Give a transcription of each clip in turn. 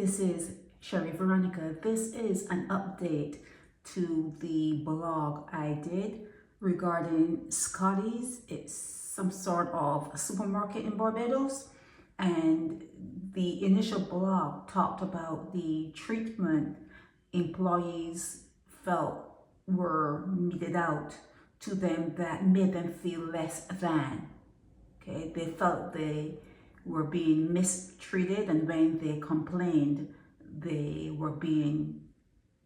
this is Sherry Veronica. This is an update to the blog I did regarding Scotty's. It's some sort of a supermarket in Barbados, and the initial blog talked about the treatment employees felt were meted out to them that made them feel less than. Okay, they felt they were being mistreated, and when they complained, they were being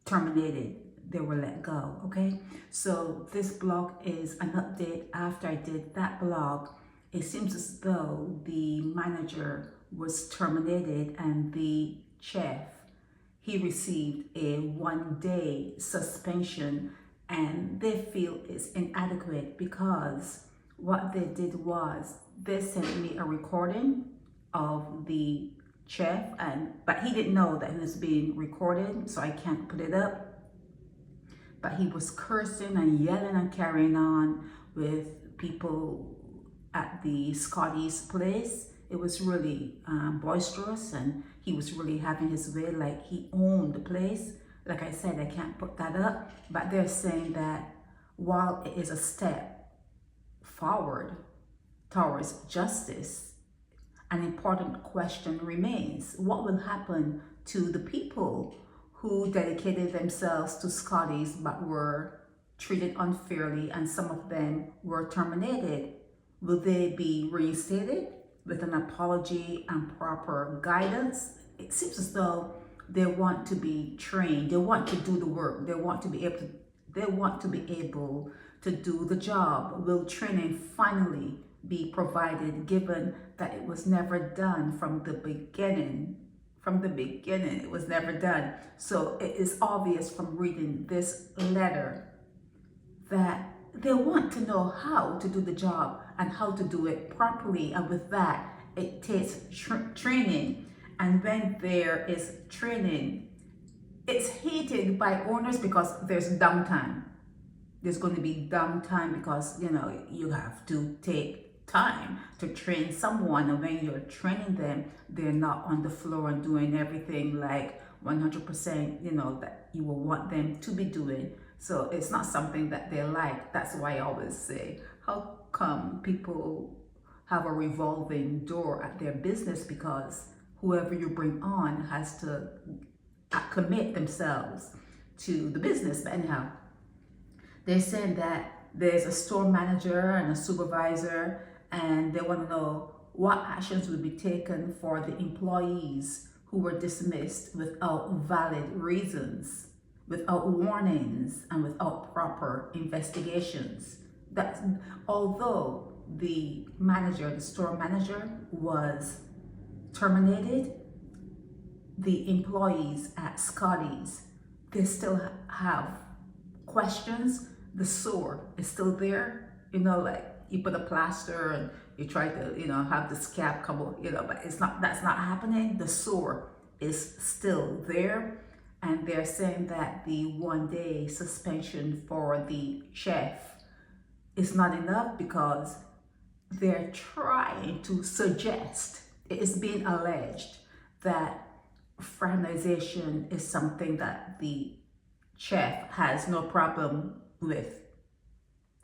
terminated. They were let go. Okay, so this blog is an update after I did that blog. It seems as though the manager was terminated, and the chef, he received a 1-day suspension, and they feel it's inadequate because what they did was they sent me a recording of the chef, but he didn't know that he was being recorded, so I can't put it up. But he was cursing and yelling and carrying on with people at the Scotty's place. It was really boisterous, and he was really having his way, like he owned the place. Like I said, I can't put that up, but they're saying that while it is a step forward towards justice, an important question remains. What will happen to the people who dedicated themselves to Scotty's but were treated unfairly, and some of them were terminated? Will they be reinstated with an apology and proper guidance? It seems as though they want to be trained. They want to do the work. They want to be able to do the job. Will training finally be provided, given that it was never done from the beginning? From the beginning, it was never done. So it is obvious from reading this letter that they want to know how to do the job and how to do it properly. And with that, it takes training. And when there is training, it's hated by owners because there's downtime. There's going to be downtime because, you have to take time to train someone. And when you're training them, they're not on the floor and doing everything like 100%, that you will want them to be doing. So it's not something that they like. That's why I always say, how come people have a revolving door at their business? Because whoever you bring on has to commit themselves to the business. But anyhow, they're saying that there's a store manager and a supervisor, and they want to know what actions will be taken for the employees who were dismissed without valid reasons, without warnings, and without proper investigations. That although the store manager was terminated, the employees at Scotty's, they still have questions. The sore is still there, like you put a plaster and you try to, have the scab come out, but that's not happening. The sore is still there. And they're saying that the 1-day suspension for the chef is not enough because they're trying to suggest, it is being alleged that fraternization is something that the chef has no problem with.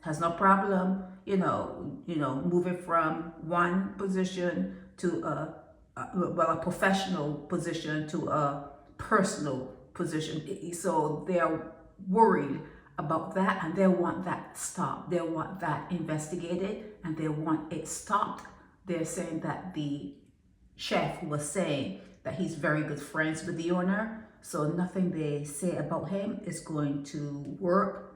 Has no problem, moving from one position to a professional position to a personal position. So they're worried about that, and they want that stopped. They want that investigated, and they want it stopped. They're saying that the chef was saying that he's very good friends with the owner, so nothing they say about him is going to work.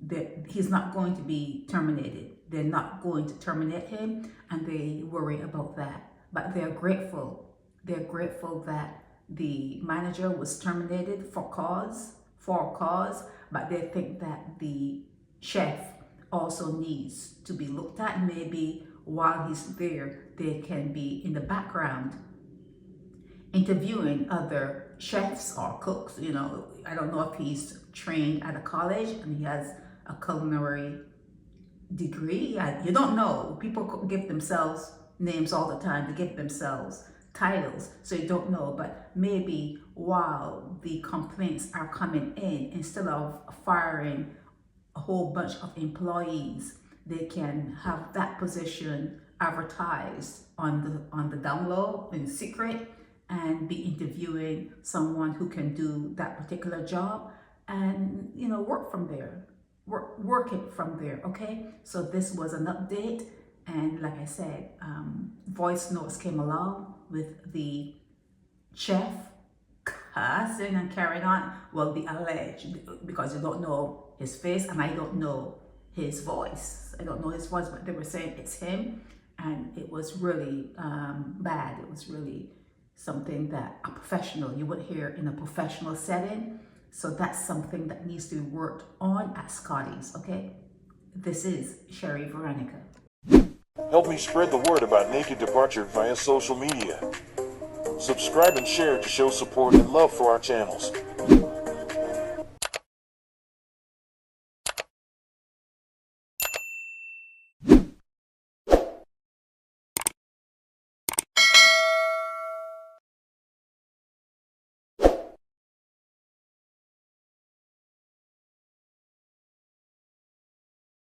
That he's not going to be terminated. They're not going to terminate him, and they worry about that. But they're grateful. They're grateful that the manager was terminated for cause, but they think that the chef also needs to be looked at. Maybe while he's there, they can be in the background interviewing other chefs or cooks. I don't know if he's trained at a college and he has a culinary degree. You don't know. People give themselves names all the time. They give themselves titles, so you don't know. But maybe while the complaints are coming in, instead of firing a whole bunch of employees, they can have that position advertised on the down low in secret, and be interviewing someone who can do that particular job, and work from there, work it from there. Okay, so this was an update, and like I said, voice notes came along with the chef cussing and carrying on. Well, the alleged, because you don't know his face and I don't know his voice. I don't know his voice, but they were saying it's him, and it was really bad. It was really something that a professional you would hear in a professional setting. So that's something that needs to be worked on at Scotty's. Okay, this is Sherry Veronica. Help me spread the word about Naked Departure via social media. Subscribe and share to show support and love for our channels.